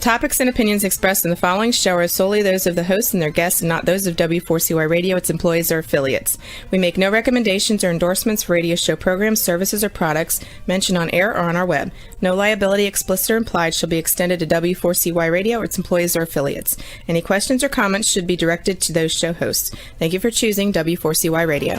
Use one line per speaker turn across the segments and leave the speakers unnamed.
topics and opinions expressed in the following show are solely those of the host and their guests and not those of W4CY Radio, its employees, or affiliates. We make no recommendations or endorsements for radio show programs, services, or products mentioned on air or on our web. No liability, explicit or implied, shall be extended to W4CY Radio or its employees or affiliates. Any questions or comments should be directed to those show hosts. Thank you for choosing W4CY Radio.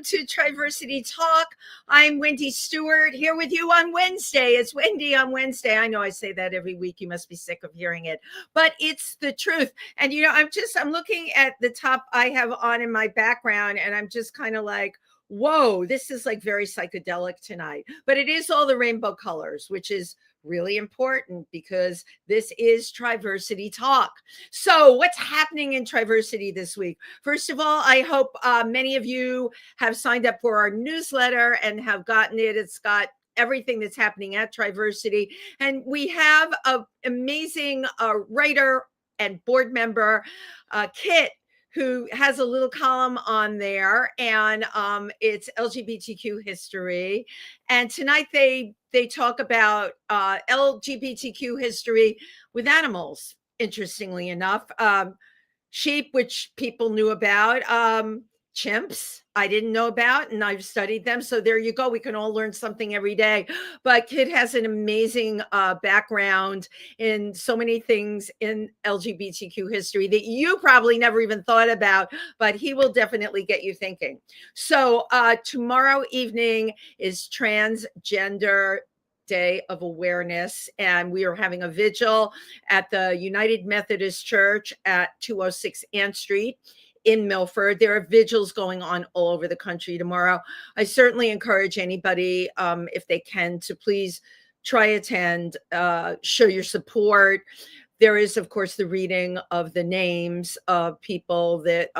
To Triversity Talk. I'm Wendy Stewart here with you on Wednesday. It's Wendy on Wednesday. I know I say that every week. You must be sick of hearing it, but it's the truth. And you know, I'm looking at the top I have on in my background, and I'm just kind of like, whoa, this is like very psychedelic tonight. But it is all the rainbow colors, which is really important because this is Triversity Talk. So what's happening in Triversity this week? First of all, I hope many of you have signed up for our newsletter and have gotten it. It's got everything that's happening at Triversity. And we have an amazing writer and board member, Kit, who has a little column on there, and it's LGBTQ history. And tonight they talk about LGBTQ history with animals, interestingly enough. Sheep, which people knew about, chimps I didn't know about, and I've studied them. So there you go. We can all learn something every day. But Kit has an amazing background in so many things in LGBTQ history that you probably never even thought about, but he will definitely get you thinking. So tomorrow evening is Transgender Day of Awareness, and we are having a vigil at the United Methodist Church at 206 Ann Street in Milford. There are vigils going on all over the country tomorrow. I certainly encourage anybody, if they can, to please try attend, show your support. There is, of course, the reading of the names of people that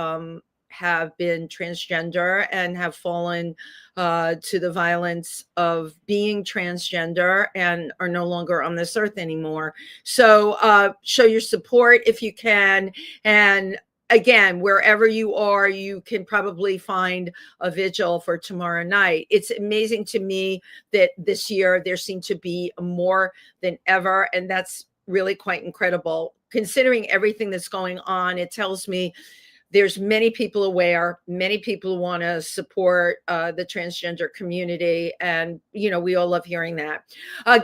have been transgender and have fallen to the violence of being transgender and are no longer on this earth anymore. So show your support if you can. And again, wherever you are, you can probably find a vigil for tomorrow night. It's amazing to me that this year there seem to be more than ever, and that's really quite incredible. Considering everything that's going on, it tells me there's many people aware, many people want to support the transgender community. And, you know, we all love hearing that.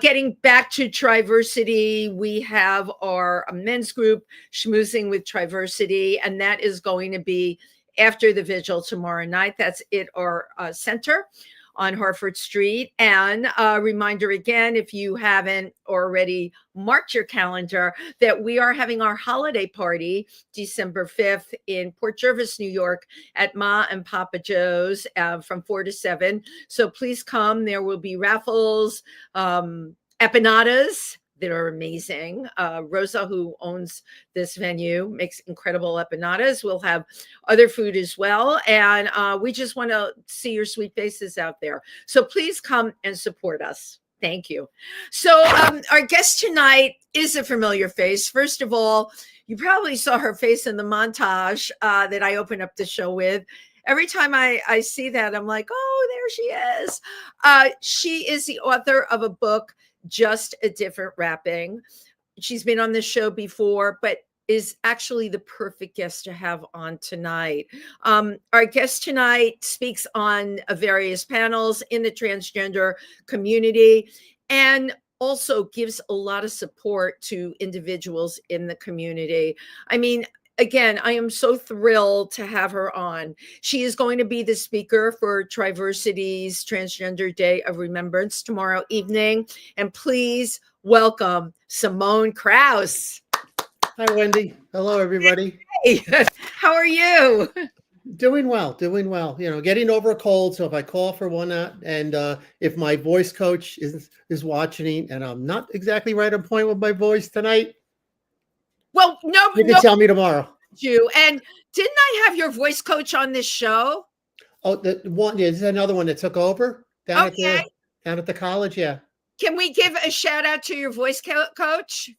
Getting back to Triversity, we have our men's group, Schmoozing with Triversity, and that is going to be after the vigil tomorrow night. That's at our center on Harford Street. And a reminder again, if you haven't already marked your calendar, that we are having our holiday party December 5th in Port Jervis, New York at Ma and Papa Joe's from 4 to 7. So please come. There will be raffles, empanadas that are amazing. Rosa, who owns this venue, makes incredible empanadas. We'll have other food as well. And we just want to see your sweet faces out there. So please come and support us. Thank you. So our guest tonight is a familiar face. First of all, you probably saw her face in the montage that I opened up the show with. Every time I see that, I'm like, oh, there she is. She is the author of a book, Just a Different Wrapping. She's been on this show before, but is actually the perfect guest to have on tonight. Our guest tonight speaks on various panels in the transgender community and also gives a lot of support to individuals in the community. I mean, again, I am so thrilled to have her on. She is going to be the speaker for Triversity's Transgender Day of Remembrance tomorrow evening. And please welcome Simone Kraus.
Hi, Wendy. Hello, everybody.
Hey, how are you?
Doing well, doing well. Getting over a cold. So if I cough or whatnot, and if my voice coach is watching, and I'm not exactly right on point with my voice tonight,
Well, no,
you can
no,
tell me tomorrow.
you. And didn't I have your voice coach on this show?
Oh, the one, yeah, there's another one that took over
Okay.
down at the college. Yeah.
Can we give a shout out to your voice coach?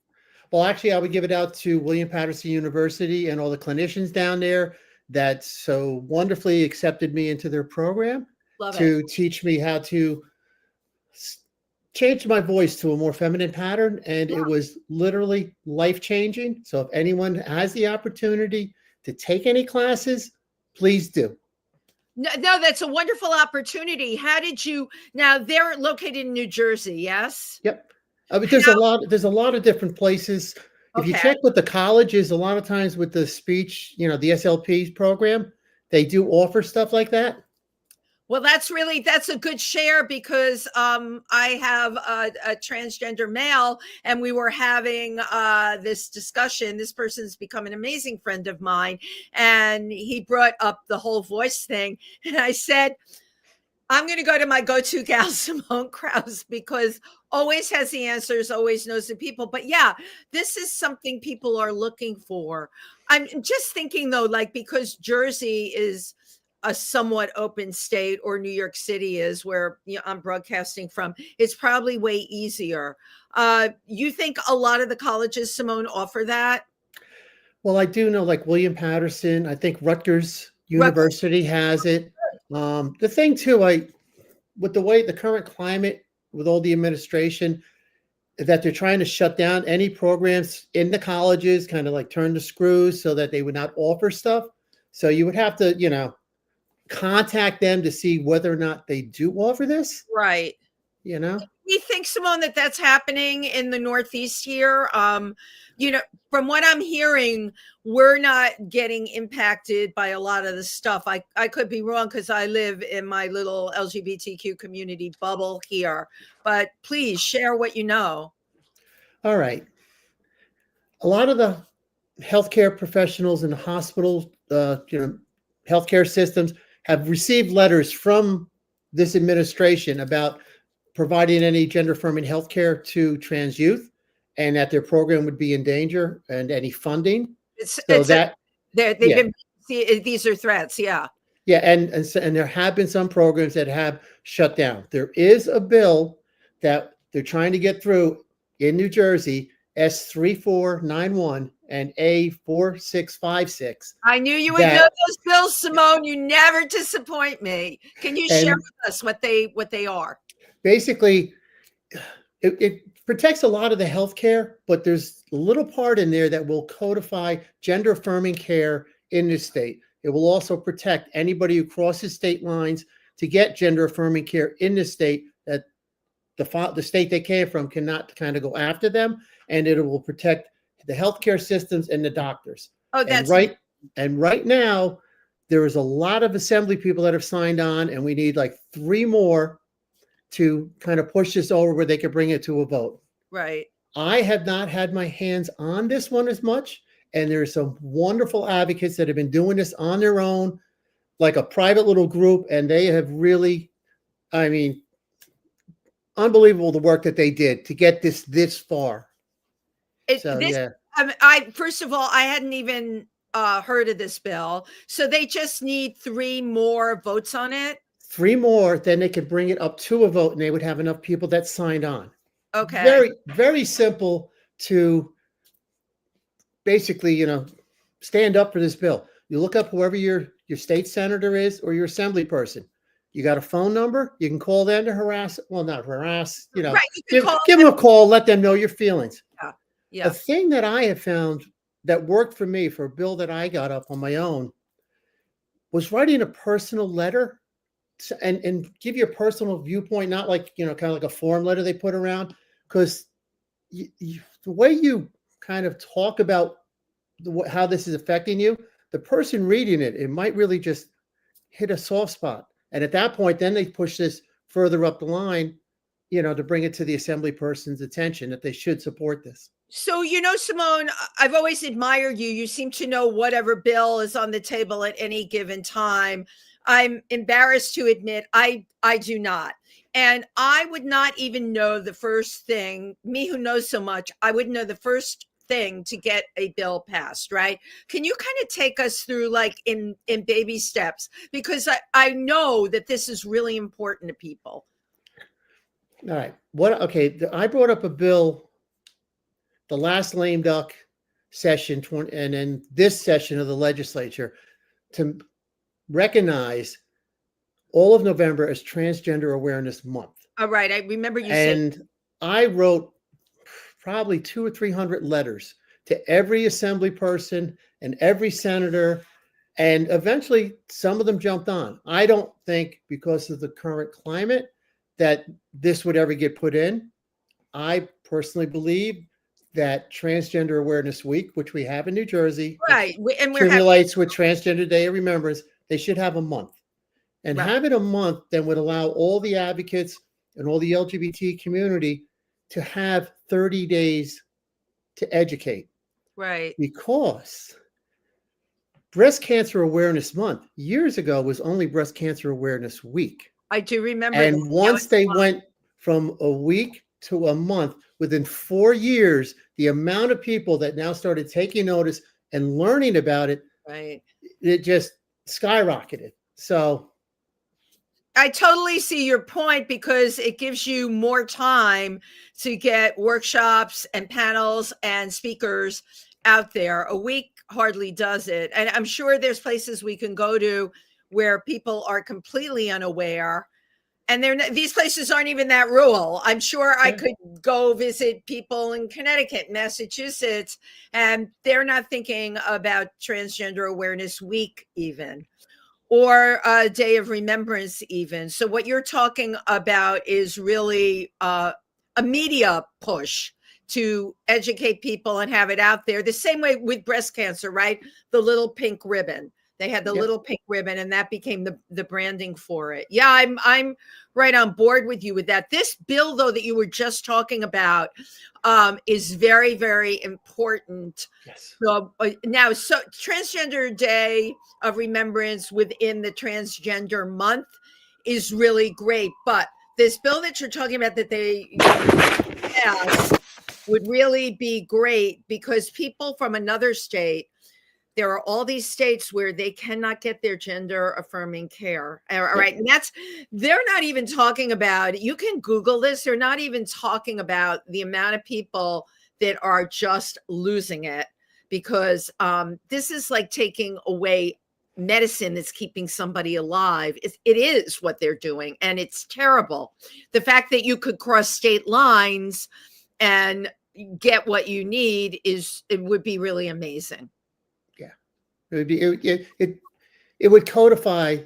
Well, actually, I would give it out to William Patterson University and all the clinicians down there that so wonderfully accepted me into their program
Love
to
it.
teach me how to change my voice to a more feminine pattern. And it was literally life changing. So if anyone has the opportunity to take any classes, please do.
No, that's a wonderful opportunity. How did you? Now they're located in New Jersey, yes?
Yep. But there's a lot of different places. If you
Okay.
check with the colleges, a lot of times with the speech, the SLP program, they do offer stuff like that.
Well, that's a good share because I have a transgender male, and we were having this discussion. This person's become an amazing friend of mine, and he brought up the whole voice thing, and I said, I'm going to go to my go-to gal, Simone Kraus, because always has the answers, always knows the people. But yeah, this is something people are looking for. I'm just thinking though, like, because Jersey is a somewhat open state, or New York City is, where I'm broadcasting from, it's probably way easier. You think a lot of the colleges, Simone, offer that?
Well, I do know like William Patterson, I think Rutgers University has it. The thing too, with the current climate, with all the administration, that they're trying to shut down any programs in the colleges, kind of like turn the screws so that they would not offer stuff. So you would have to, contact them to see whether or not they do offer this.
Right. We think, Simone, that that's happening in the Northeast here. From what I'm hearing, we're not getting impacted by a lot of the stuff. I could be wrong because I live in my little LGBTQ community bubble here, but please share what you know.
All right. A lot of the healthcare professionals in the hospitals, healthcare systems have received letters from this administration about providing any gender affirming healthcare to trans youth, and that their program would be in danger, and any funding. These
are threats. Yeah.
Yeah. And there have been some programs that have shut down. There is a bill that they're trying to get through in New Jersey, S3491 and A4656.
I knew you would know those bills, Simone. You never disappoint me. Can you share with us what they are?
Basically, it protects a lot of the healthcare, but there's a little part in there that will codify gender affirming care in this state. It will also protect anybody who crosses state lines to get gender affirming care in this state, that the state they came from cannot kind of go after them, and it will protect the healthcare systems and the doctors.
Oh, that's
right. And right now, there is a lot of assembly people that have signed on, and we need like 3 more to kind of push this over where they could bring it to a vote.
Right.
I have not had my hands on this one as much, and there's some wonderful advocates that have been doing this on their own, like a private little group, and they have really, unbelievable the work that they did to get this far.
First of all, I hadn't even heard of this bill. So they just need 3 more votes on it.
3 more, then they could bring it up to a vote, and they would have enough people that signed on.
Okay.
Very, very simple to basically, stand up for this bill. You look up whoever your state senator is or your assembly person. You got a phone number. You can call them to not harass,
right,
give them a call, let them know your feelings.
Yeah.
A thing that I have found that worked for me for a bill that I got up on my own was writing a personal letter and give your personal viewpoint, not like, kind of like a form letter they put around, because the way you kind of talk about how this is affecting you, the person reading it might really just hit a soft spot. And at that point, then they push this further up the line, to bring it to the assembly person's attention that they should support this.
So, Simone, I've always admired you. You seem to know whatever bill is on the table at any given time. I'm embarrassed to admit I do not. And I would not even know the first thing, me who knows so much, I wouldn't know the first thing to get a bill passed, right? Can you kind of take us through like in baby steps? Because I know that this is really important to people.
All right. I brought up a bill the last lame duck session, and then this session of the legislature, to recognize all of November as Transgender Awareness Month.
All right. I remember you said.
And I wrote probably 200 or 300 letters to every assembly person and every senator. And eventually some of them jumped on. I don't think because of the current climate that this would ever get put in. I personally believe that Transgender Awareness Week, which we have in New Jersey,
Right. And we're
accumulates with Transgender Day of Remembrance, they should have a month. And
Right.
having a month then would allow all the advocates and all the LGBT community to have 30 days to educate.
Right.
Because Breast Cancer Awareness Month years ago was only Breast Cancer Awareness Week.
I do remember.
And once they went from a week to a month, within 4 years, the amount of people that now started taking notice and learning about it,
right,
it just skyrocketed. So
I totally see your point because it gives you more time to get workshops and panels and speakers out there. A week hardly does it. And I'm sure there's places we can go to where people are completely unaware. And these places aren't even that rural. I'm sure I could go visit people in Connecticut, Massachusetts, and they're not thinking about Transgender Awareness Week even, or a Day of Remembrance even. So what you're talking about is really a media push to educate people and have it out there. The same way with breast cancer, right? The little pink ribbon. They had the little pink ribbon, and that became the branding for it. Yeah, I'm right on board with you with that. This bill, though, that you were just talking about, is very, very important.
yes.
So Transgender Day of Remembrance within the Transgender Month is really great. But this bill that you're talking about that they passed would really be great because people from another state, there are all these states where they cannot get their gender affirming care. All right. And they're not even talking about, you can Google this. They're not even talking about the amount of people that are just losing it because this is like taking away medicine that's keeping somebody alive. It is what they're doing. And it's terrible. The fact that you could cross state lines and get what you need it would be really amazing.
It would codify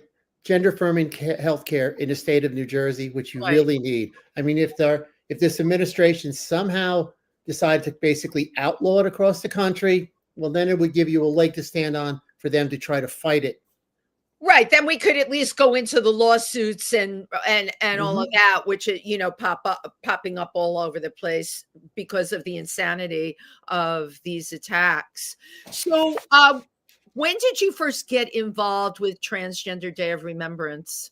gender affirming healthcare in the state of New Jersey, which you really need. I mean, if this administration somehow decided to basically outlaw it across the country, well, then it would give you a leg to stand on for them to try to fight it.
Right. Then we could at least go into the lawsuits and all of that, which, popping up all over the place because of the insanity of these attacks. So, when did you first get involved with Transgender Day of Remembrance?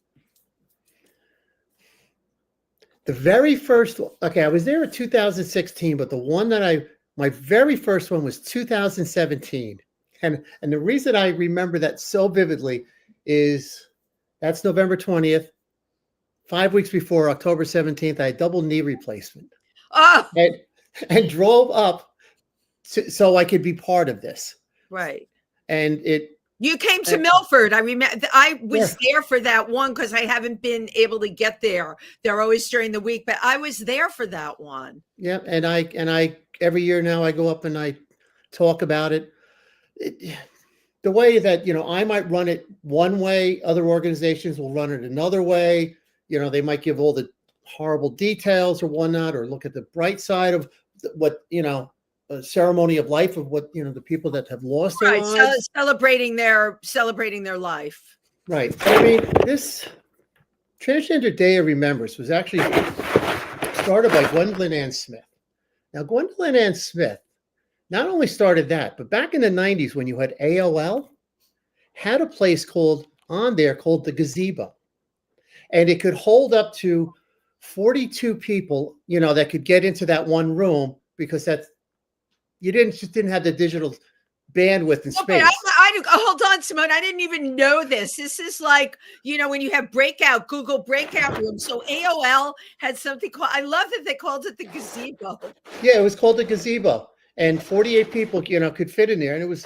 The very first, I was there in 2016, but the one that my very first one was 2017. And the reason I remember that so vividly is that's November 20th, 5 weeks before October 17th, I had double knee replacement.
Oh,
and drove up so I could be part of this.
Right.
And
you came to Milford. I remember I was there for that one because I haven't been able to get there. They're always during the week, but I was there for that one.
Yeah. And I every year now I go up and I talk about it. The way that, I might run it one way, other organizations will run it another way. They might give all the horrible details or whatnot, or look at the bright side of what, a ceremony of life of what, the people that have lost their lives.
Celebrating their life.
Right. I mean, this Transgender Day of Remembrance was actually started by Gwendolyn Ann Smith. Now, Gwendolyn Ann Smith not only started that, but back in the 90s when you had AOL, had a place called the Gazebo. And it could hold up to 42 people, that could get into that one room because you didn't have the digital bandwidth and
No, but
space.
hold on, Simone. I didn't even know this. This is like, when you have Google breakout rooms. So AOL had something called, I love that they called it the Gazebo.
Yeah, it was called the Gazebo. And 48 people, could fit in there. And it was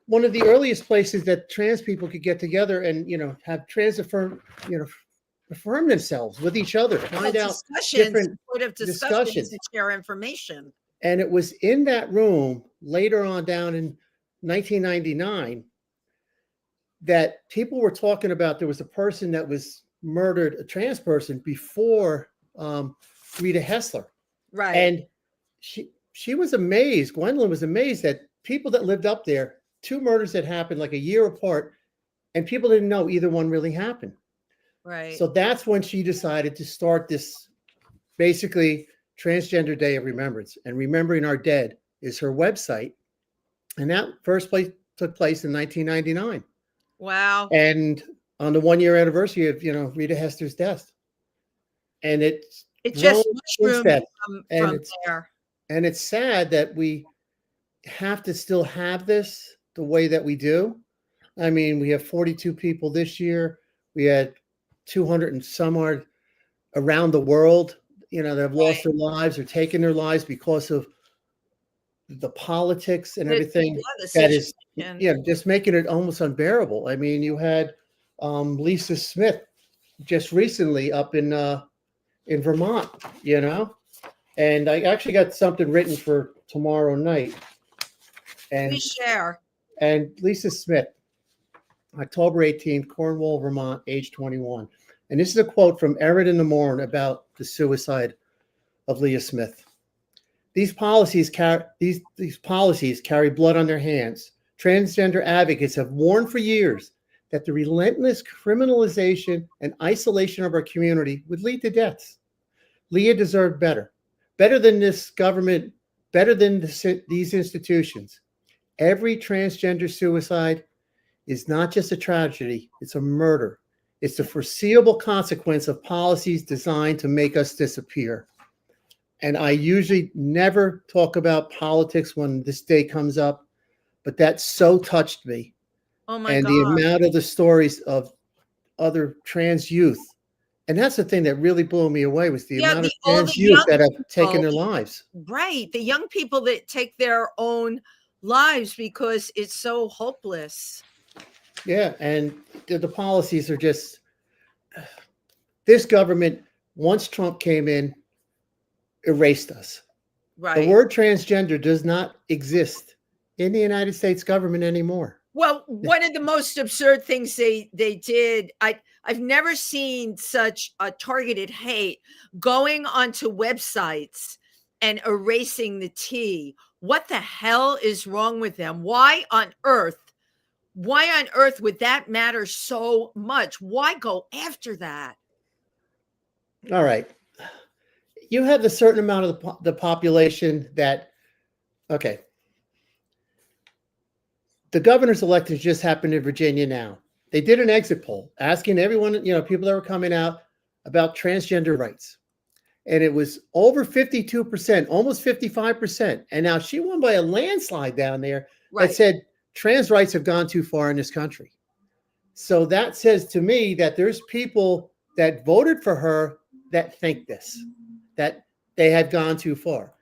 one of the earliest places that trans people could get together and, have affirm themselves with each other, find out different discussions
and share information.
And it was in that room later on down in 1999 that people were talking about. There was a person that was murdered, a trans person, before Rita Hessler.
Right.
And she was amazed. Gwendolyn was amazed that people that lived up there, 2 murders that happened like a year apart, and people didn't know either one really happened.
Right.
So that's when she decided to start this basically Transgender Day of Remembrance. And Remembering Our Dead is her website. And that first took place in 1999.
Wow.
And on the 1-year anniversary of, Rita Hessler's death. And it
just mushroomed from there.
And it's sad that we have to still have this the way that we do. I mean, we have 42 people this year. We had 200 and some odd around the world, that have lost their lives or taken their lives because of the politics and everything that is, just making it almost unbearable. I mean, you had Lisa Smith just recently up in Vermont, and I actually got something written for tomorrow night. And
please share.
And Lisa Smith, October 18th, Cornwall, Vermont, age 21. And this is a quote from Erin in the Morn about the suicide of Leah Smith. These policies carry blood on their hands. Transgender advocates have warned for years that the relentless criminalization and isolation of our community would lead to deaths. Leah deserved better than this government, better than these institutions. Every transgender suicide is not just a tragedy, it's a murder. It's the foreseeable consequence of policies designed to make us disappear. And I usually never talk about politics when this day comes up, but that so touched me.
Oh my
God.
And
the amount of the stories of other trans youth. And that's the thing that really blew me away was the amount of trans youth that have taken their lives.
Right. The young people that take their own lives because it's so hopeless.
Yeah. And the policies are just, this government, once Trump came in, erased us.
Right.
The word transgender does not exist in the United States government anymore.
Well, one of the most absurd things they did, I've never seen such a targeted hate going onto websites and erasing the T. What the hell is wrong with them? Why on earth would that matter so much? Why go after that?
All right. You have a certain amount of the population that, okay. The governor's elections just happened in Virginia now. They did an exit poll asking everyone, people that were coming out about transgender rights. And it was over 52%, almost 55%. And now she won by a landslide down there that said trans rights have gone too far in this country. So that says to me that there's people that voted for her that think this, that they had gone too far.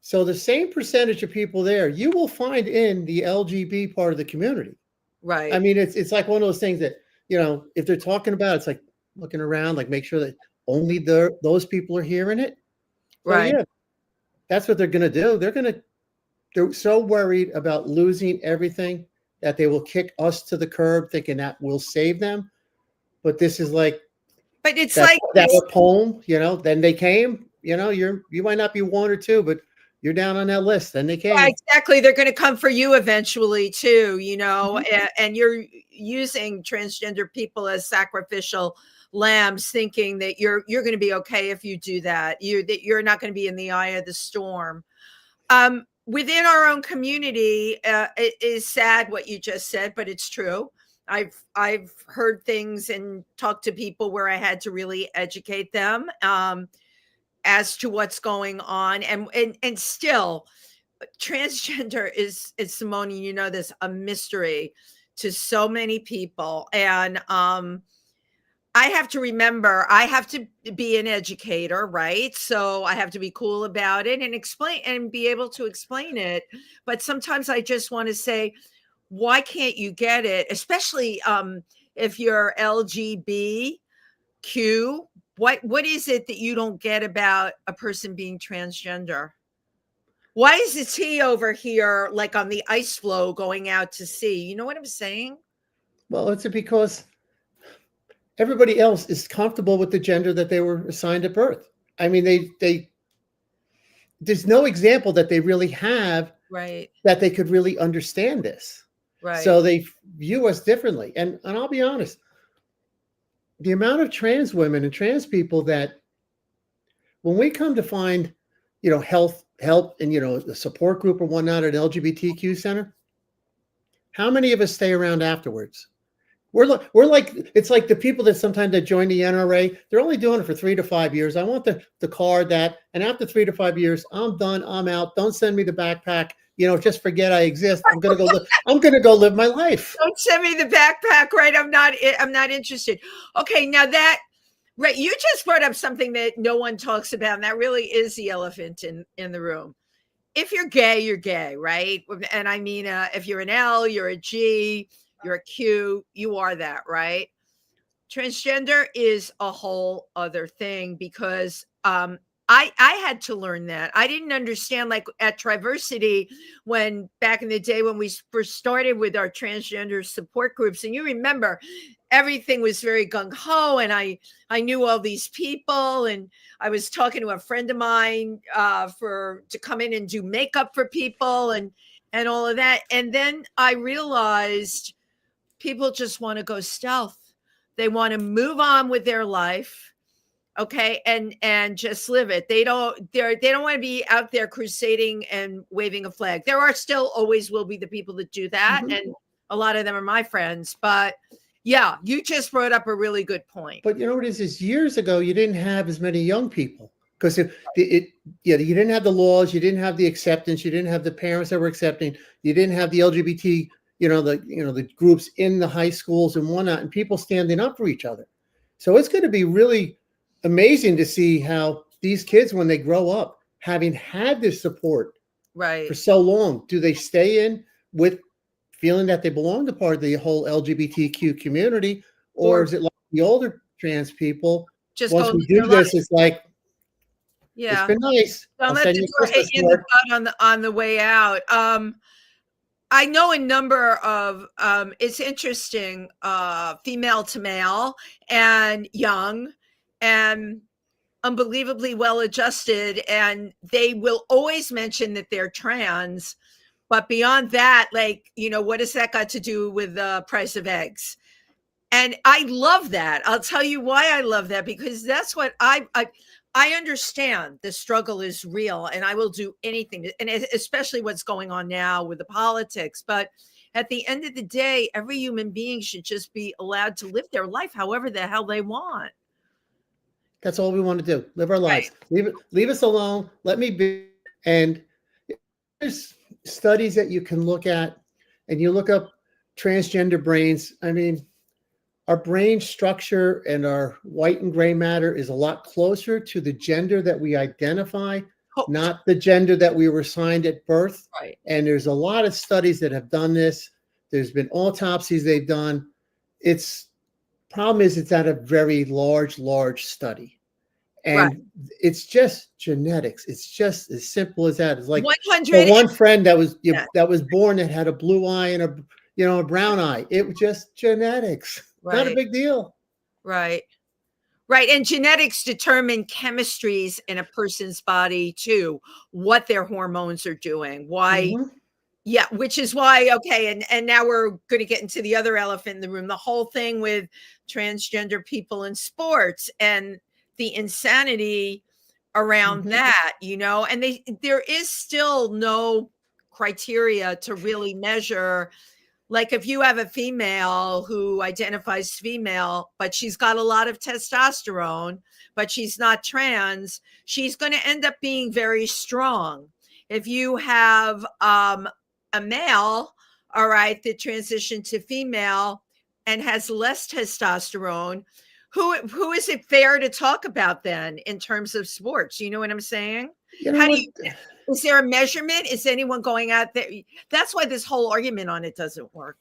So the same percentage of people there, you will find in the LGB part of the community.
Right.
I mean, it's like one of those things that, if they're talking about, it's like looking around, like make sure that only those people are hearing it.
Right.
So, yeah, that's what they're going to do. They're so worried about losing everything that they will kick us to the curb thinking that will save them. But this is like,
but it's
that,
like
that poem, then they came, you might not be one or two, but you're down on that list. Then they came.
Yeah, exactly. They're going to come for you eventually too, and you're using transgender people as sacrificial lambs, thinking that you're going to be okay if you do that. You're not going to be in the eye of the storm. within our own community, it is sad what you just said, but it's true. I've heard things and talked to people where I had to really educate them as to what's going on, and still, transgender is Simone, you know this, a mystery to so many people, and I have to remember, I have to be an educator, right? So I have to be cool about it and explain and be able to explain it. But sometimes I just want to say, why can't you get it? Especially if you're LGBTQ. What is it that you don't get about a person being transgender? Why is the tea over here like on the ice floe going out to sea? You know what I'm saying?
Well, it's because everybody else is comfortable with the gender that they were assigned at birth. I mean, they there's no example that they really have
Right.
that they could really understand this.
Right.
So they view us differently. And I'll be honest, the amount of trans women and trans people that when we come to find, help and, the support group or whatnot at an LGBTQ center, how many of us stay around afterwards? We're like, it's like the people that sometimes that join the NRA, they're only doing it for 3 to 5 years. I want the card and after 3 to 5 years, I'm done. I'm out. Don't send me the backpack. Just forget I exist. I'm going to go live my life.
Don't send me the backpack. Right. I'm not interested. Okay. Now right. You just brought up something that no one talks about. And that really is the elephant in the room. If you're gay, you're gay. Right. And I mean, if you're an L, you're a G, you're a Q, you are that, right? Transgender is a whole other thing because I had to learn that. I didn't understand, like at Triversity, when back in the day when we first started with our transgender support groups, and you remember everything was very gung-ho, and I knew all these people, and I was talking to a friend of mine to come in and do makeup for people and all of that. And then I realized people just want to go stealth. They want to move on with their life, okay, and just live it. They don't want to be out there crusading and waving a flag. There are still always will be the people that do that, and a lot of them are my friends. But yeah, you just brought up a really good point.
But you know what it is years ago, you didn't have as many young people because you didn't have the laws, you didn't have the acceptance, you didn't have the parents that were accepting, you didn't have the LGBT, the groups in the high schools and whatnot, and people standing up for each other. So it's going to be really amazing to see how these kids, when they grow up, having had this support for so long, do they stay in with feeling that they belong to part of the whole LGBTQ community, or is it like the older trans people? Just once we do this, it's like, it's been nice.
Don't let the door hit you in the butt on the way out. I know a number of it's interesting, female to male and young and unbelievably well adjusted, and they will always mention that they're trans, but beyond that, like, what has that got to do with the price of eggs? And I love that. I'll tell you why I love that, because that's what I understand. The struggle is real, and I will do anything, and especially what's going on now with the politics. But at the end of the day, every human being should just be allowed to live their life however the hell they want.
That's all we want to do. Live our lives. Leave us alone. Let me be. And there's studies that you can look at, and you look up transgender brains. I mean, our brain structure and our white and gray matter is a lot closer to the gender that we identify, not the gender that we were assigned at birth.
Right.
And there's a lot of studies that have done this. There's been autopsies they've done. Problem is it's at a very large study. And it's just genetics. It's just as simple as that. It's like
100.
One friend that was born that had a blue eye and a brown eye. It was just genetics. Not a big deal.
Right. And genetics determine chemistries in a person's body too, what their hormones are doing. Why? Yeah, which is why, okay, and now we're going to get into the other elephant in the room, the whole thing with transgender people in sports and the insanity around that, and there is still no criteria to really measure. Like if you have a female who identifies female, but she's got a lot of testosterone, but she's not trans, she's going to end up being very strong. If you have a male, all right, that transitioned to female and has less testosterone, who is it fair to talk about then in terms of sports? You know what I'm saying?
You know
How do
what?
you, is there a measurement? Is anyone going out there? That's why this whole argument on it doesn't work.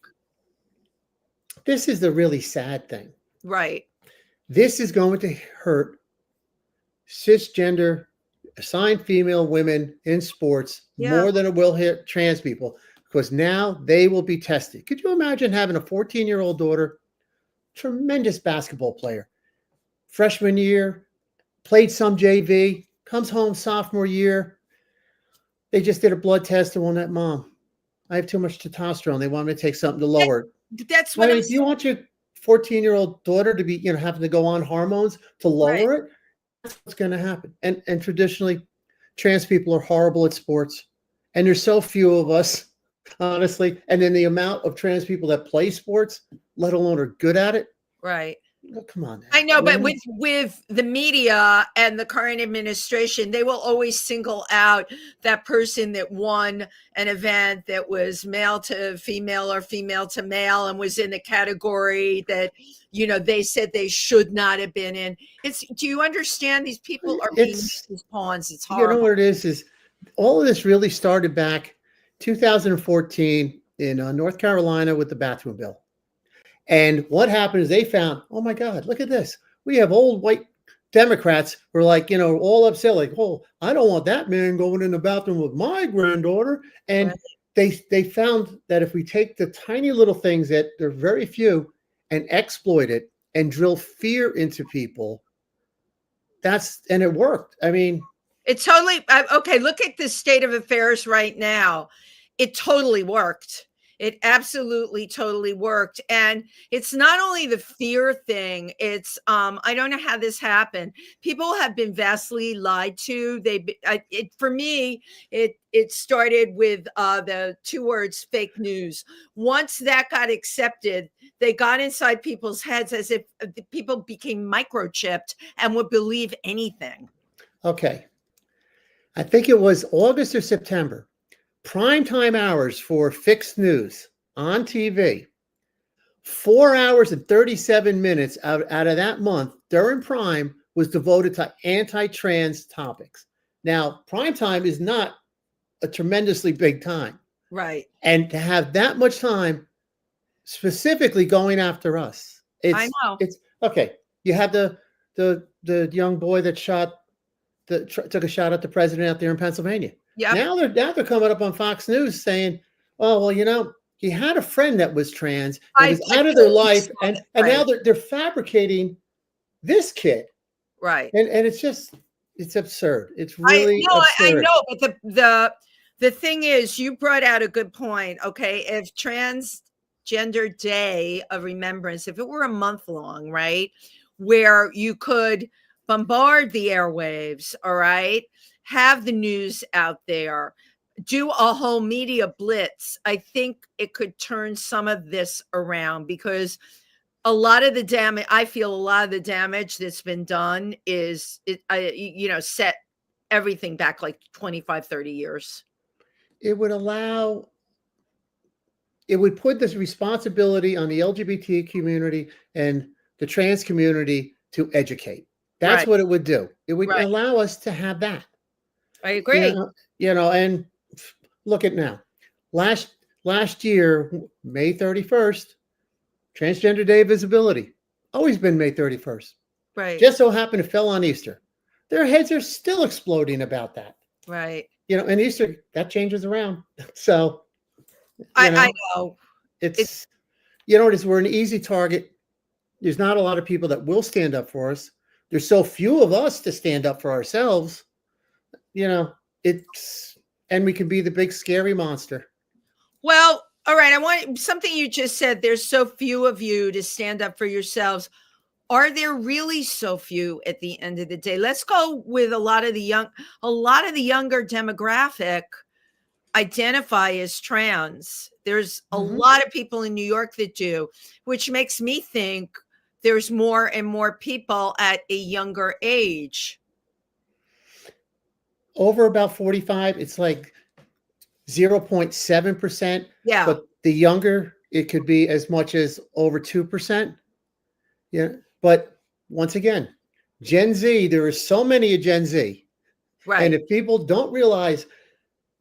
This is the really sad thing.
Right.
This is going to hurt cisgender, assigned female women in sports more than it will hit trans people, because now they will be tested. Could you imagine having a 14-year-old daughter, tremendous basketball player, freshman year, played some JV, comes home sophomore year, they just did a blood test and won that, Mom, I have too much testosterone. They want me to take something to lower it.
That's what
I mean, do you want your 14-year-old daughter to be, having to go on hormones to lower it? That's what's going to happen. And traditionally, trans people are horrible at sports. And there's so few of us, honestly. And then the amount of trans people that play sports, let alone are good at it.
Right.
Oh, come on. Now.
I know, but with the media and the current administration, they will always single out that person that won an event that was male to female or female to male and was in the category that, they said they should not have been in. Do you understand? These people are being used as pawns. It's horrible.
You know what it is all of this really started back 2014 in North Carolina with the bathroom bill. And what happened is they found, oh my God, look at this. We have old white Democrats who are like, all upset, like, oh, I don't want that man going in the bathroom with my granddaughter. And they found that if we take the tiny little things that they're very few and exploit it and drill fear into people, and it worked. I mean,
it totally, okay, look at the state of affairs right now. It totally worked. It absolutely totally worked. And it's not only the fear thing. It's, I don't know how this happened. People have been vastly lied to. For me, it started with the 2 words, fake news. Once that got accepted, they got inside people's heads as if people became microchipped and would believe anything.
Okay. I think it was August or September. Primetime hours for fixed news on TV, 4 hours and 37 minutes out of that month during prime was devoted to anti-trans topics. Now, primetime is not a tremendously big time.
Right.
And to have that much time specifically going after us.
I know.
It's okay. You have the young boy that took a shot at the president out there in Pennsylvania.
Yeah.
Now they're coming up on Fox News saying, "Oh, well, he had a friend that was trans, that was out of their life, and now they're fabricating this kid."
Right.
And it's absurd. It's really absurd.
I know, but the thing is, you brought out a good point. Okay, if Transgender Day of Remembrance, if it were a month long, right, where you could bombard the airwaves, all right, have the news out there, do a whole media blitz, I think it could turn some of this around, because a lot of the damage, I feel a lot of the damage that's been done is, set everything back like 25, 30 years.
It would put this responsibility on the LGBT community and the trans community to educate. That's what it would do. It would allow us to have that.
I agree.
And look at now. Last year, May 31st, Transgender Day of Visibility. Always been May 31st.
Right.
Just so happened it fell on Easter. Their heads are still exploding about that.
Right.
And Easter, that changes around. So,
I know.
It's we're an easy target. There's not a lot of people that will stand up for us. There's so few of us to stand up for ourselves. And we can be the big scary monster.
Well, all right. I want something you just said. There's so few of you to stand up for yourselves. Are there really so few at the end of the day? Let's go with a lot of the younger demographic. identify as trans. There's a
Mhm.
lot of people in New York that do, which makes me think there's more and more people at a younger age.
Over about 45, it's like 0.7%,
Yeah,
but the younger, it could be as much as over 2%. Yeah. But once again, Gen Z, there are so many of Gen Z. And
right.
if people don't realize,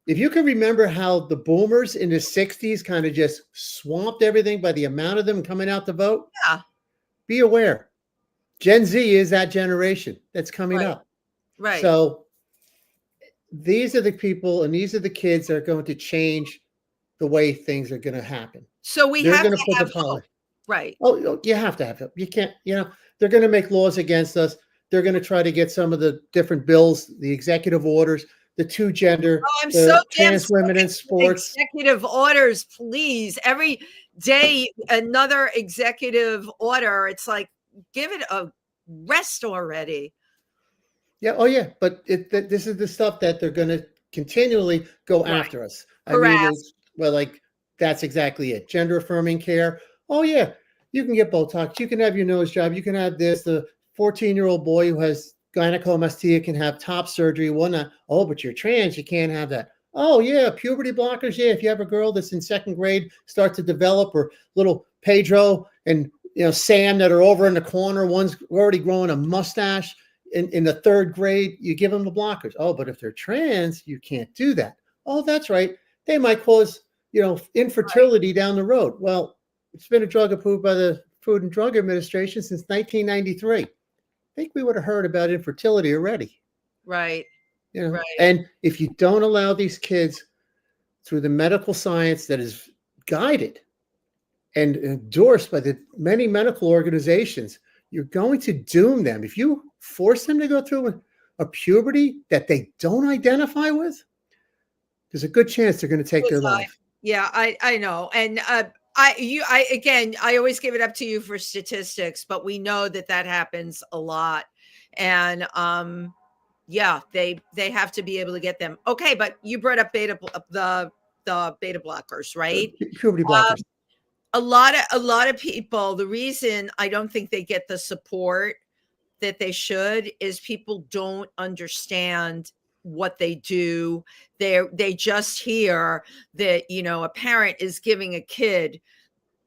if you can remember how the boomers in the 60s kind of just swamped everything by the amount of them coming out to vote,
Yeah,
be aware. Gen Z is that generation that's coming
right,
up.
right.
So these are the people and these are the kids that are going to change the way things are going to happen.
So we
They're
have
going to
to
put the
have hope.
policy.
Right.
Oh, you have to have it. You can't, they're going to make laws against us. They're going to try to get some of the different bills, the executive orders, the two gender,
Oh, I'm so
the
damn
trans
sick
women in
of
sports.
executive orders, please. Every day, another executive order. It's like, give it a rest already.
Yeah. Oh, yeah. But this is the stuff that they're going to continually go
Right.
after us. I mean,
Harass.
it's well, like that's exactly it. Gender affirming care. Oh, yeah. You can get Botox. You can have your nose job. You can have this. The 14-year-old boy who has gynecomastia can have top surgery. Whatnot. Oh, but you're trans. You can't have that. Oh, yeah. Puberty blockers. Yeah. If you have a girl that's in second grade, start to develop, or little Pedro and Sam that are over in the corner, one's already growing a mustache in the third grade, you give them the blockers. Oh, but if they're trans, you can't do that. Oh, that's right. They might cause, infertility down the road. Well, it's been a drug approved by the Food and Drug Administration since 1993. I think we would have heard about infertility already.
Right. Right.
And if you don't allow these kids through the medical science that is guided and endorsed by the many medical organizations, you're going to doom them. If you force them to go through a puberty that they don't identify with, there's a good chance they're going to take their life.
Yeah, I know. And I always give it up to you for statistics, but we know that happens a lot. And yeah, they have to be able to get them. Okay, but you brought up the beta blockers, right?
Puberty blockers.
A lot of people, the reason I don't think they get the support that they should is people don't understand what they do. They just hear that, a parent is giving a kid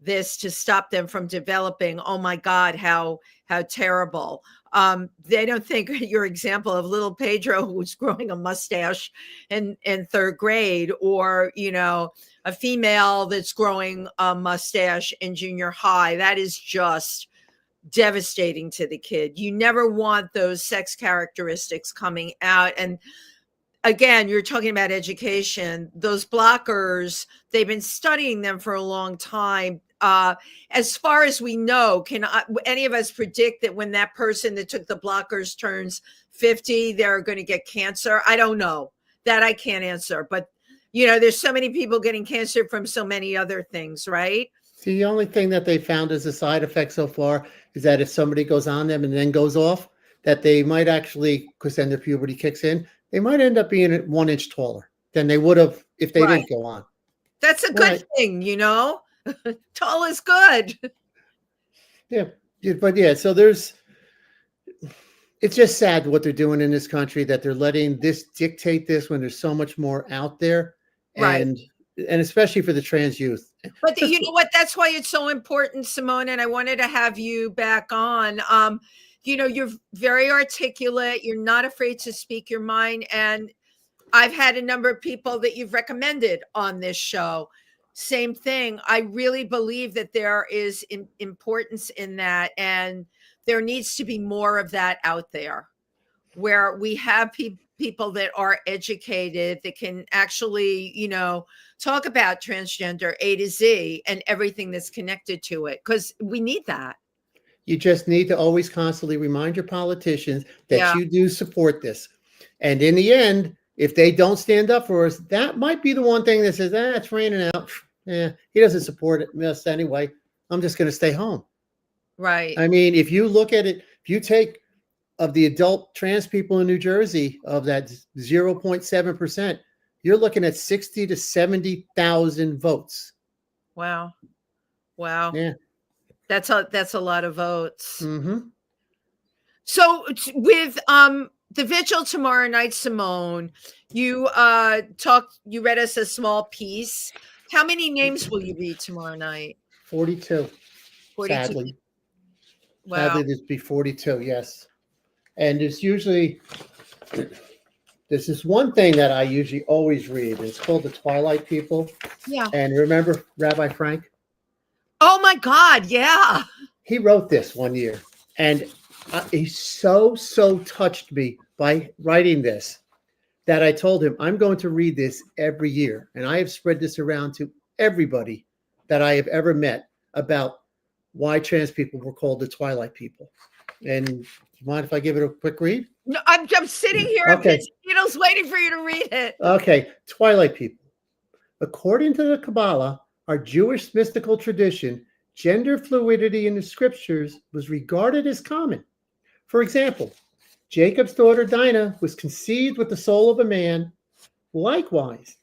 this to stop them from developing. Oh my God, how terrible. They don't think your example of little Pedro who's growing a mustache in third grade, or a female that's growing a mustache in junior high. That is just devastating to the kid. You never want those sex characteristics coming out. And again, you're talking about education. Those blockers, they've been studying them for a long time. As far as we know, can any of us predict that when that person that took the blockers turns 50, they're going to get cancer? I don't know. That I can't answer. But, there's so many people getting cancer from so many other things, right?
See, the only thing that they found as a side effect so far is that if somebody goes on them and then goes off, that they might actually, because then their puberty kicks in, they might end up being 1 inch taller than they would have if they didn't go on.
That's a good thing, Tall is good.
Yeah. But yeah, so it's just sad what they're doing in this country, that they're letting this dictate this when there's so much more out there.
Right.
And especially for the trans youth.
But you know what? That's why it's so important, Simone. And I wanted to have you back on. You're very articulate. You're not afraid to speak your mind. And I've had a number of people that you've recommended on this show. Same thing. I really believe that there is importance in that. And there needs to be more of that out there, where we have people that are educated, that can actually, talk about transgender A to Z and everything that's connected to it, because we need that.
You just need to always constantly remind your politicians that you do support this. And in the end, if they don't stand up for us, that might be the one thing that says, it's raining out. Yeah, he doesn't support us anyway. I'm just going to stay home.
Right.
I mean, if you look at it, if you take of the adult trans people in New Jersey, of that 0.7%, you're looking at 60 to 70,000 votes.
Wow.
Yeah.
That's a lot of votes.
Mm-hmm.
So with the vigil tomorrow night, Simone, you read us a small piece. How many names will you read tomorrow night?
42.
42.
Sadly.
Wow.
Sadly, there's be 42, yes. And there's this one thing that I usually always read. It's called The Twilight People.
Yeah.
And remember Rabbi Frank?
Oh my God, yeah.
He wrote this one year. And he so touched me by writing this that I told him, I'm going to read this every year. And I have spread this around to everybody that I have ever met about why trans people were called the Twilight People. And do you mind if I give it a quick read?
No, I'm sitting here
Okay.
at Needles waiting for you to read it.
Okay. Twilight People. According to the Kabbalah, our Jewish mystical tradition, gender fluidity in the scriptures was regarded as common. For example, Jacob's daughter Dinah was conceived with the soul of a man. Likewise,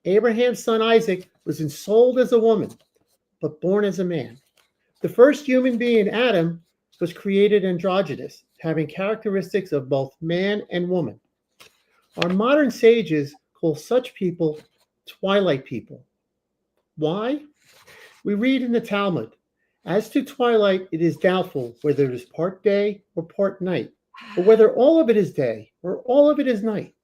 Abraham's son Isaac was ensouled as a woman, but born as a man. The first human being, Adam, was created androgynous, having characteristics of both man and woman. Our modern sages call such people twilight people. Why? We read in the Talmud, as to twilight, it is doubtful whether it is part day or part night, or whether all of it is day or all of it is night.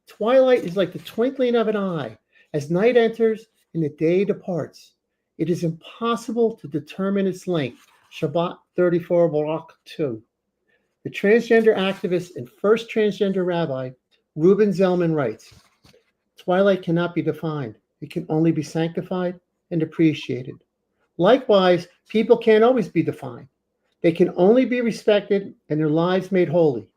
Twilight is like the twinkling of an eye. As night enters and the day departs, it is impossible to determine its length. Shabbat 34, Barak 2. The transgender activist and first transgender rabbi, Reuben Zellman, writes, Twilight cannot be defined. It can only be sanctified and appreciated. Likewise, people can't always be defined. They can only be respected and their lives made holy.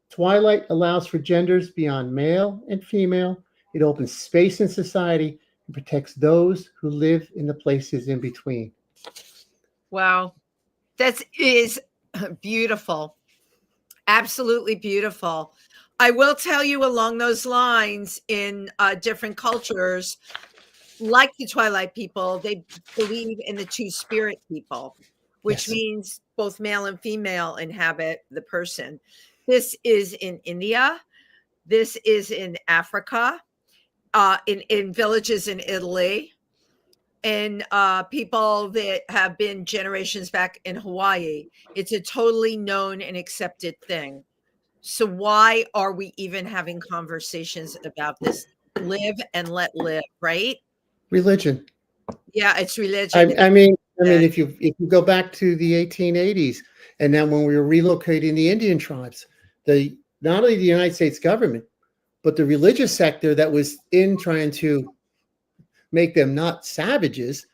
Twilight allows for genders beyond male and female. It opens space in society and protects those who live in the places in between.
Wow. That is beautiful. Absolutely beautiful. I will tell you along those lines, in different cultures, like the Twilight people, they believe in the two-spirit people, which means both male and female inhabit the person. This is in India. This is in Africa, in villages in Italy, and people that have been generations back in Hawaii. It's a totally known and accepted thing. So why are we even having conversations about this? Live and let live, right?
Religion.
Yeah, it's religion.
I mean, if you go back to the 1880s, and then when we were relocating the Indian tribes, not only the United States government, but the religious sector that was in trying to make them not savages,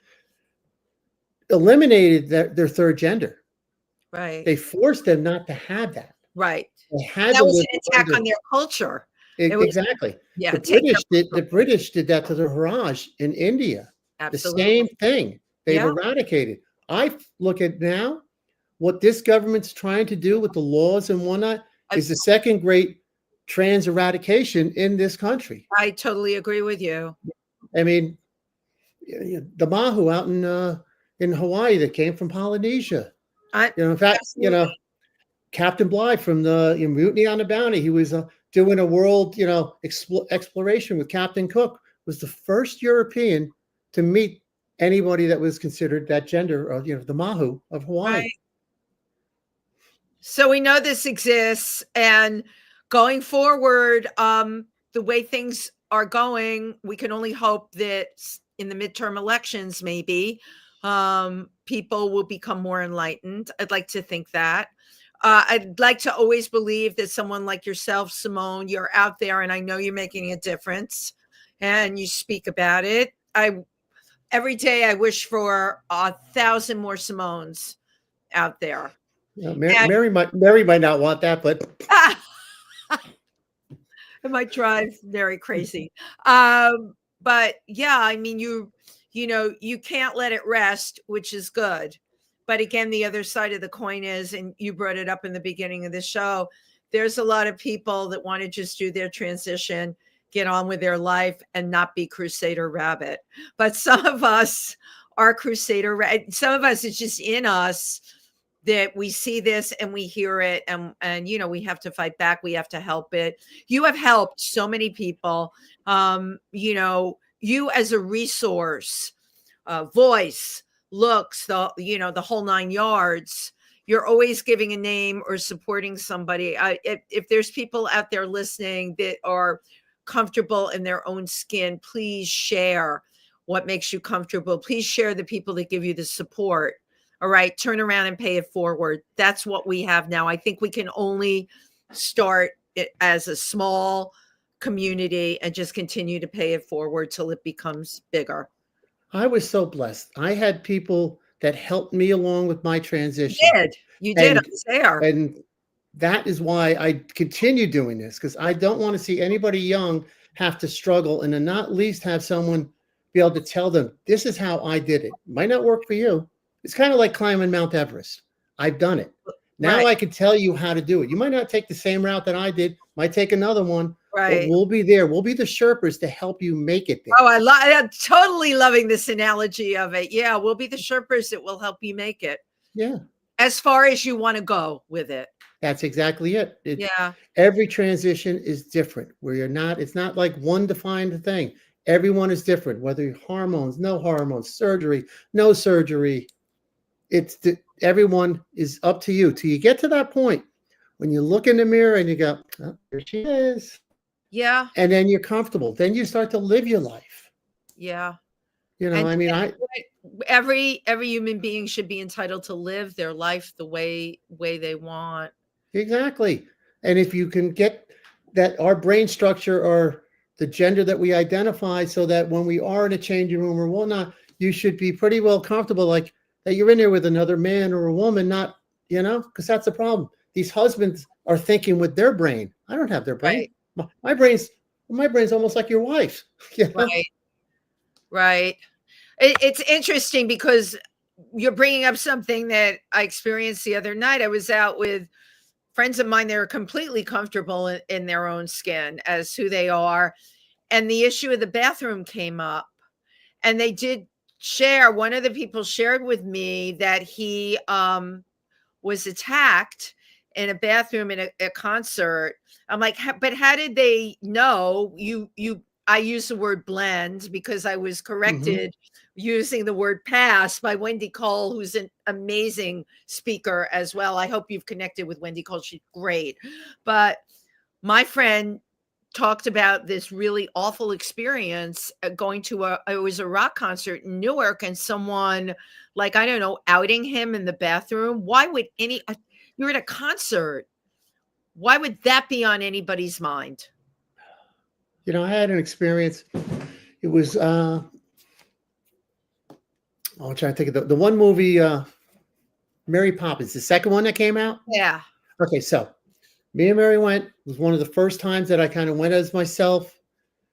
eliminated their third gender.
Right.
They forced them not to have that.
Right.
That
was an attack on their culture.
Exactly.
Yeah.
The British did that to the Raj in India.
Absolutely.
The same thing. They've eradicated. I look at now what this government's trying to do with the laws and whatnot is the second great trans eradication in this country.
I totally agree with you.
I mean, the Mahu out in Hawaii that came from Polynesia. In fact, Captain Bligh from the Mutiny on the Bounty, he was doing a world, exploration with Captain Cook, was the first European to meet anybody that was considered that gender, or the Mahu of Hawaii.
Right. So we know this exists, and going forward, the way things are going, we can only hope that in the midterm elections, maybe people will become more enlightened. I'd like to think that. I'd like to always believe that someone like yourself, Simone, you're out there, and I know you're making a difference, and you speak about it. Every day I wish for 1,000 more Simones out there.
Mary might not want that, but
it might drive Mary crazy. But yeah, I mean, you can't let it rest, which is good. But again, the other side of the coin is, and you brought it up in the beginning of the show, there's a lot of people that want to just do their transition, get on with their life and not be Crusader Rabbit. But some of us are Crusader Rabbit. Some of us, it's just in us that we see this and we hear it, and you know, we have to fight back. We have to help it. You have helped so many people. You know, you as a resource, voice, looks, the whole 9 yards. You're always giving a name or supporting somebody. If there's people out there listening that are comfortable in their own skin, please share what makes you comfortable. Please share the people that give you the support. All right, turn around and pay it forward. That's what we have now. I think we can only start it as a small community and just continue to pay it forward till it becomes bigger.
I was so blessed. I had people that helped me along with my transition.
You did. I was there.
And that is why I continue doing this, because I don't want to see anybody young have to struggle, and to not least have someone be able to tell them, this is how I did it. Might not work for you. It's kind of like climbing Mount Everest. I've done it. Now I can tell you how to do it. You might not take the same route that I did, might take another one.
Right.
But we'll be there. We'll be the Sherpas to help you make it there.
Oh, I'm totally loving this analogy of it. Yeah, we'll be the Sherpas that will help you make it.
Yeah.
As far as you want to go with it.
That's exactly it.
Yeah.
Every transition is different, where it's not like one defined thing. Everyone is different, whether hormones, no hormones, surgery, no surgery. Everyone is up to you till you get to that point when you look in the mirror and you go, oh, there she is.
Yeah.
And then you're comfortable. Then you start to live your life.
Yeah.
You know,
every human being should be entitled to live their life the way they want.
Exactly. And if you can get that, our brain structure or the gender that we identify, so that when we are in a changing room or whatnot, you should be pretty well comfortable, like that you're in there with another man or a woman, not, because that's the problem. These husbands are thinking with their brain. I don't have their brain. Right. My brain's almost like your wife's.
Right. It's interesting because you're bringing up something that I experienced the other night. I was out with friends of mine that are completely comfortable in their own skin as who they are. And the issue of the bathroom came up, and they did share. One of the people shared with me that he was attacked in a bathroom in a concert. I'm like, but how did they know I use the word blend because I was corrected using the word pass by Wendy Cole, who's an amazing speaker as well. I hope you've connected with Wendy Cole. She's great. But my friend talked about this really awful experience going to it was a rock concert in Newark, and someone, like, I don't know, outing him in the bathroom. Why would you're at a concert. Why would that be on anybody's mind?
I had an experience. It was, I'm trying to think of the one movie, Mary Poppins, the second one that came out.
Yeah.
Okay. So me and Mary went. It was one of the first times that I kind of went as myself,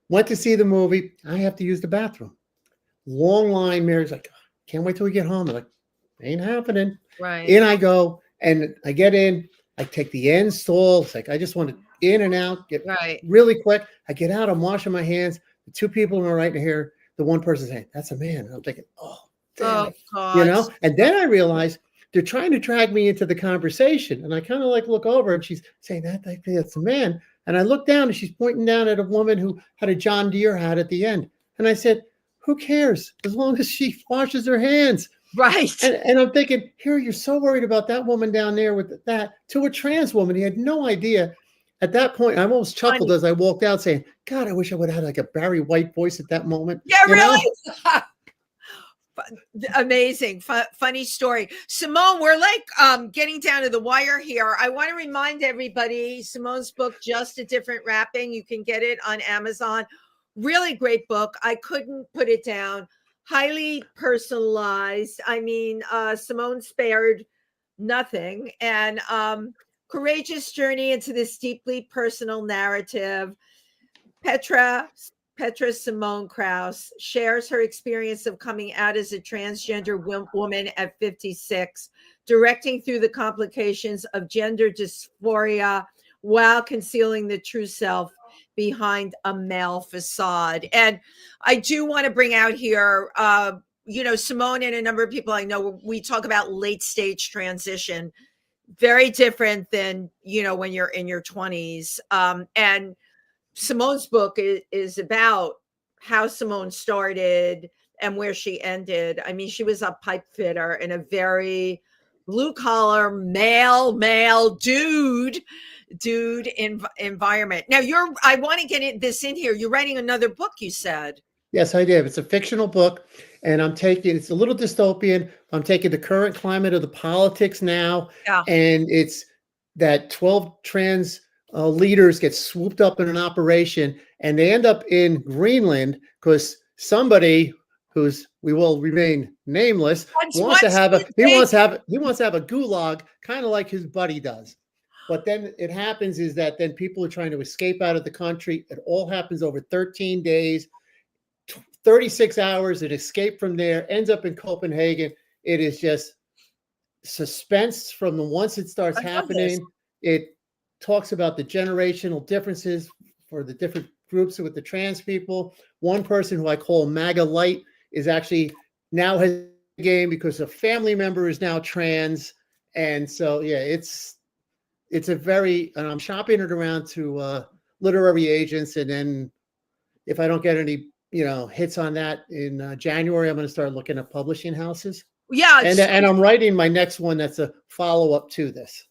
went to see the movie. I have to use the bathroom. Long line. Mary's like, can't wait till we get home. I'm like, ain't happening.
Right.
In I go, and I get in. I take the end stall. It's like, I just want to in and out, get really quick. I get out, I'm washing my hands. The two people on my right here, the one person's saying, that's a man. And I'm thinking, oh, damn it.
God.
And then I realized they're trying to drag me into the conversation. And I kind of like look over, and she's saying that's a man. And I look down, and she's pointing down at a woman who had a John Deere hat at the end. And I said, who cares? As long as she washes her hands.
Right.
And I'm thinking, here, you're so worried about that woman down there with that, to a trans woman. He had no idea. At that point, I almost chuckled as I walked out saying, God, I wish I would have had like a Barry White voice at that moment.
Yeah, really? Amazing. Funny story. Simone, we're like getting down to the wire here. I want to remind everybody, Simone's book, Just a Different Wrapping. You can get it on Amazon. Really great book. I couldn't put it down. Highly personalized. I mean, Simone spared nothing. And courageous journey into this deeply personal narrative. Petra Simone Kraus shares her experience of coming out as a transgender woman at 56, directing through the complications of gender dysphoria while concealing the true self. behind a male facade. And I do want to bring out here, Simone and a number of people I know, we talk about late stage transition, very different than, when you're in your 20s. And Simone's book is about how Simone started and where she ended. I mean, she was a pipe fitter in a very blue collar male dude environment. Now I want to get this in here. You're writing another book, you said.
Yes, I did. It's a fictional book, and it's a little dystopian. I'm taking the current climate of the politics now,
Yeah.
and it's that 12 trans leaders get swooped up in an operation, and they end up in Greenland because somebody we will remain nameless wants to have a gulag, kind of like his buddy does. But then it happens is that then people are trying to escape out of the country. It all happens over 13 days. 36 hours, it escaped from there, ends up in Copenhagen. It is just suspense from once it starts happening. It talks about the generational differences for the different groups with the trans people. One person who I call MAGA Light is actually now has a game because a family member is now trans. And so, yeah, it's and I'm shopping it around to literary agents. And then if I don't get any hits on that in January, I'm going to start looking at publishing houses.
Yeah.
And I'm writing my next one that's a follow-up to this.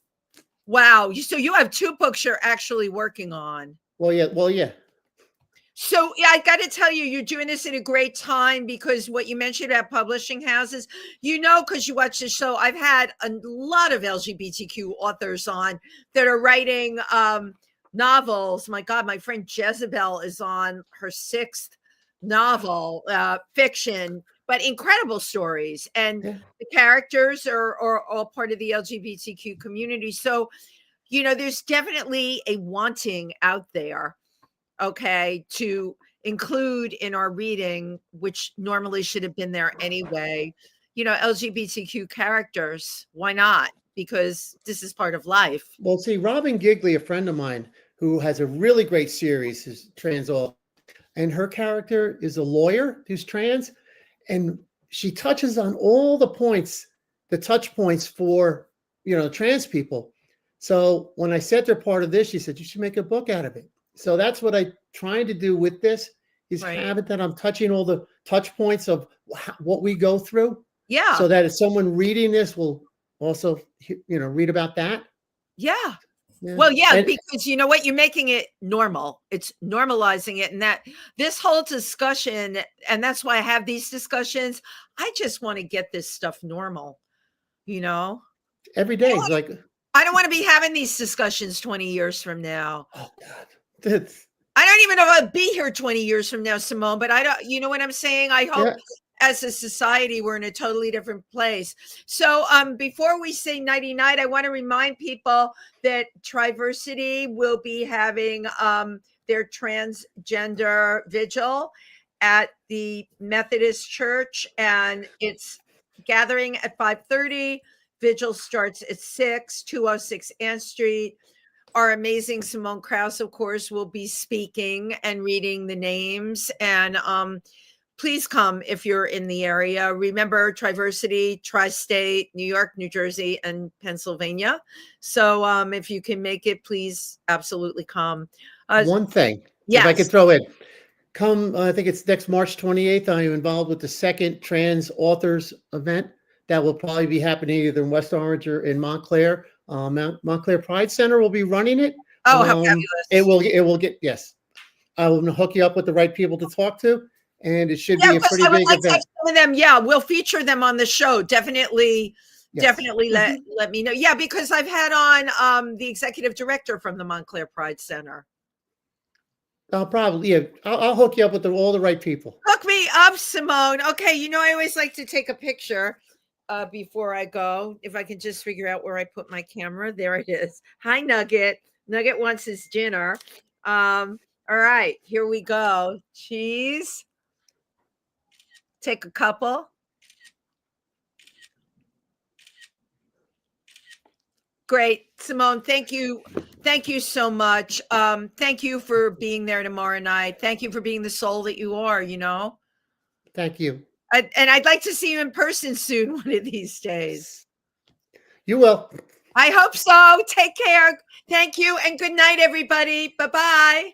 Wow. So you have 2 books you're actually working on.
Well, yeah.
So I got to tell you, you're doing this at a great time, because what you mentioned about publishing houses, because you watch the show, I've had a lot of LGBTQ authors on that are writing novels. My God, my friend Jezebel is on her 6th novel, fiction, but incredible stories. And the characters are all part of the LGBTQ community. So, there's definitely a wanting out there, okay, to include in our reading, which normally should have been there anyway, LGBTQ characters. Why not? Because this is part of life.
Well, see, Robin Gigley, a friend of mine who has a really great series, is trans all. And her character is a lawyer who's trans, and she touches on all the points, the touch points for, trans people. So when I said they're part of this, she said, you should make a book out of it. So that's what I'm trying to do with this, is have it that I'm touching all the touch points of what we go through.
Yeah.
So that if someone reading this will also, read about that.
Yeah. Well, because you know what? You're making it normal. It's normalizing it. And that this whole discussion, and that's why I have these discussions, I just want to get this stuff normal,
Every day.
I don't want to be having these discussions 20 years from now.
Oh, God.
I don't even know if I'll be here 20 years from now, Simone, but I don't, you know what I'm saying? I hope as a society, we're in a totally different place. So before we say nighty-night, I want to remind people that Triversity will be having their transgender vigil at the Methodist Church, and it's gathering at 5:30. Vigil starts at 6, 206 Ann Street. Our amazing Simone Kraus, of course, will be speaking and reading the names. And please come if you're in the area. Remember, Triversity, Tri-State, New York, New Jersey, and Pennsylvania. So if you can make it, please absolutely come.
One thing, if I could throw in, I think it's next March 28th. I am involved with the second trans authors event that will probably be happening either in West Orange or in Montclair. Montclair Pride Center will be running it.
Oh, how fabulous.
It will get, yes. I will hook you up with the right people to talk to, and it should be a pretty big event.
Some of them, we'll feature them on the show. Definitely let me know. Yeah, because I've had on the executive director from the Montclair Pride Center.
I'll hook you up with all the right people.
Hook me up, Simone. Okay, I always like to take a picture before I go. If I can just figure out where I put my camera. There it is. Hi, Nugget. Nugget wants his dinner. All right, here we go. Cheese. Take a couple. Great. Simone, thank you. Thank you so much. Thank you for being there tomorrow night. Thank you for being the soul that you are, you know?
Thank you.
And I'd like to see you in person soon, one of these days.
You will.
I hope so. Take care. Thank you. And good night, everybody. Bye-bye.